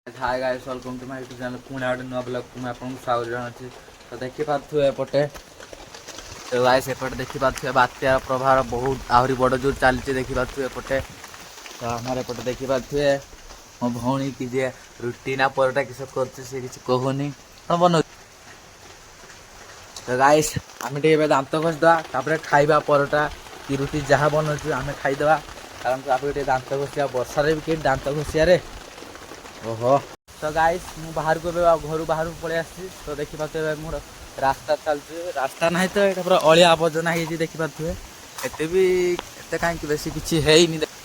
Hi guys welcome to my YouTube channel पुणे आउट नुआ ब्लॉग को मैं आपको स्वागत जनाती। तो देखि पाथुए एपटे तो गाइस एपटे देखि पाथुए बात्या प्रभाव बहुत आहरी बड़ जोर चलती देखि पाथुए एपटे। तो हमर एपटे देखि पाथुए मो भौणी की जे रुटी ना परोटा किस करछ से किछ कहूनी तो बनो। तो गाइस आमे टे दांत घस दवा तापर खाइबा परोटा कि रुटी जहाँ बनौछु आमे खाइ दवा कारण आप दांत घसिया वर्षा रे भी दांत घसिया रे ओहो। तो गाइस मु बाहर को घर बाहर पलि आसी तो देखि पाथे मोर रास्ता चलते रास्ता ना तो ये पूरा अलिया आवर्जना हो देखि पाथे एते भी एते कहीं बेसी किसी है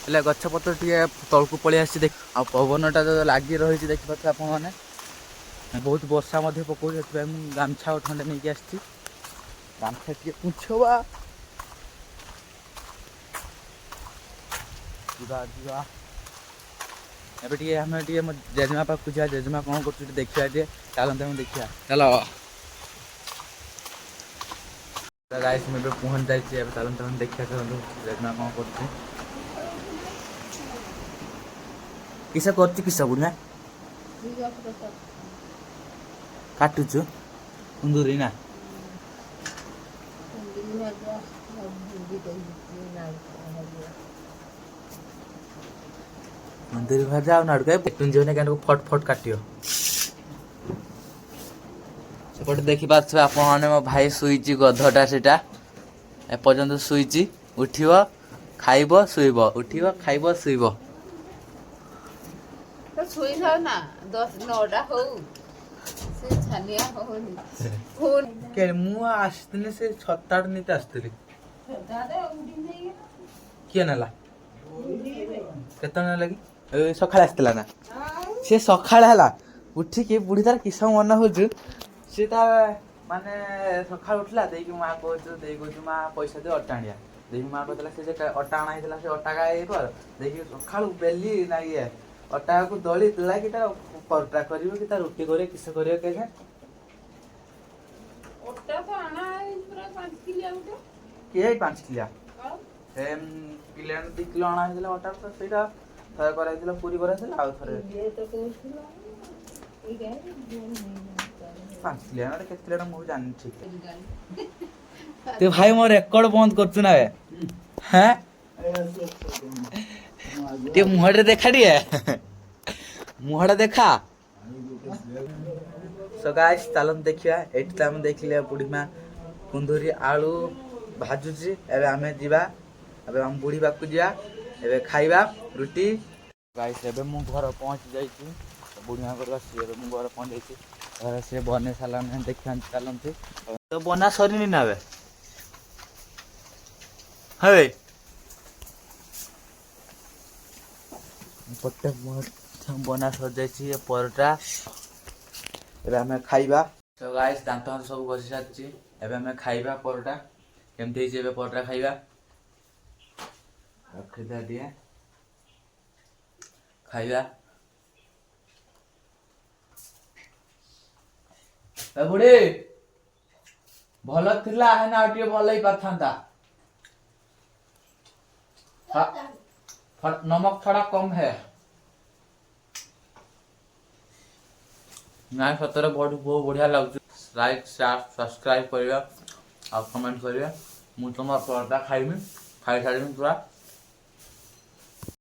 गछपत्र टे तलू पलि आसी देख आ पवनटा जो लगी रही देखि पाथे आप बहुत वर्षा पकाऊ गामछा खंडे नहीं आसी गामछा टे पुछवा जा एबे हमें जेजेमा पाक जा जेजेमा कौन कर देखा चलते हम देखा चलो। गाइस मैं पहुंच जाइए चलते हम देखा चलते जेजेमा कौन कर किस किस बुढ़ा काटुचु कुंदूरी ना मंदिर भजा नाड़ू फट फट काटियो सेपटे देखी पारे आप मो भाई शुई गधटा से एपर्यंत शुई उठ खाइब शुब उठ खाइब शुब मुझे से छता नीति आसती किए ना केतना लगी सकाଳେ ଆସିଥିଲା ନା ସେ ସକାଳେ ହେଲା ଉଠିକି ବୁଢୀ ତାର କିସ ମନ ହଉଛୁ ସେ ତା ମାନେ ସକାଳେ ଉଠିଲା ଦେଇକି ମା କହୁଛୁ ଦେଇ କହୁଛୁ ମା ପଇସା ଦେ ଅଟା ଆଣିବା ଦେଇକି ମା କହିଥିଲା ସେ ଯେ ଅଟା ଅଣା ହେଇଥିଲା ସେ ଅଟା ଗାଈ ଦେଇକି ସକାଳୁ ବେଲି ନା ଇଏ ଅଟାକୁ ଦଳି ଦୁଳାକି ତାର ପରଟା କରିବ କି ତା ରୁଟି କରିବ କିସ କରିବ କେଜାଣି କିଏ 5 କିଲିଆ किले 2 किलो अणा होता अटा तो सहीटा थरे कराइला पूरी कराइला आउ थरे 5 किलिया ना केते किलिया मु जानि ठीक ते भाई मोर रेकॉर्ड बंद करछु ना हैं ते मुहडे देखा दिए मुहडे देखा सो गाइस चलन देखिया एठी हम देखले बुढ़ी मां कुंदूरी आलू भाजुची एबे हमें जीवा अबे हम बुढ़ी बाकू जा एबे खाइबा रुटी गाइस एबे मु घर पहुंच जाई छी बुढ़ी मां करबा सी एबे मु घर पहुंच जाई छी घर से बने साला ने देखन चलंती तो बना सरी नि नाबे हे पट्टे हम बना सर जाई छी परोटा एबे हमें खाइबा। तो गाइस दांत सब घसी साची एबे हमें खाइबा परोटा केमती जे परोटा खाइबा रखिदा दिए खाइबा ए बुढ़ी भल थिला है ना टिए भल ही पाथांता नमक थोड़ा कम है ना सतरे बहुत बढ़िया लगुच लाइक शेयर सब्सक्राइब करिया और कमेंट करिया मु तुम परोटा खाइमी खाई सारी पूरा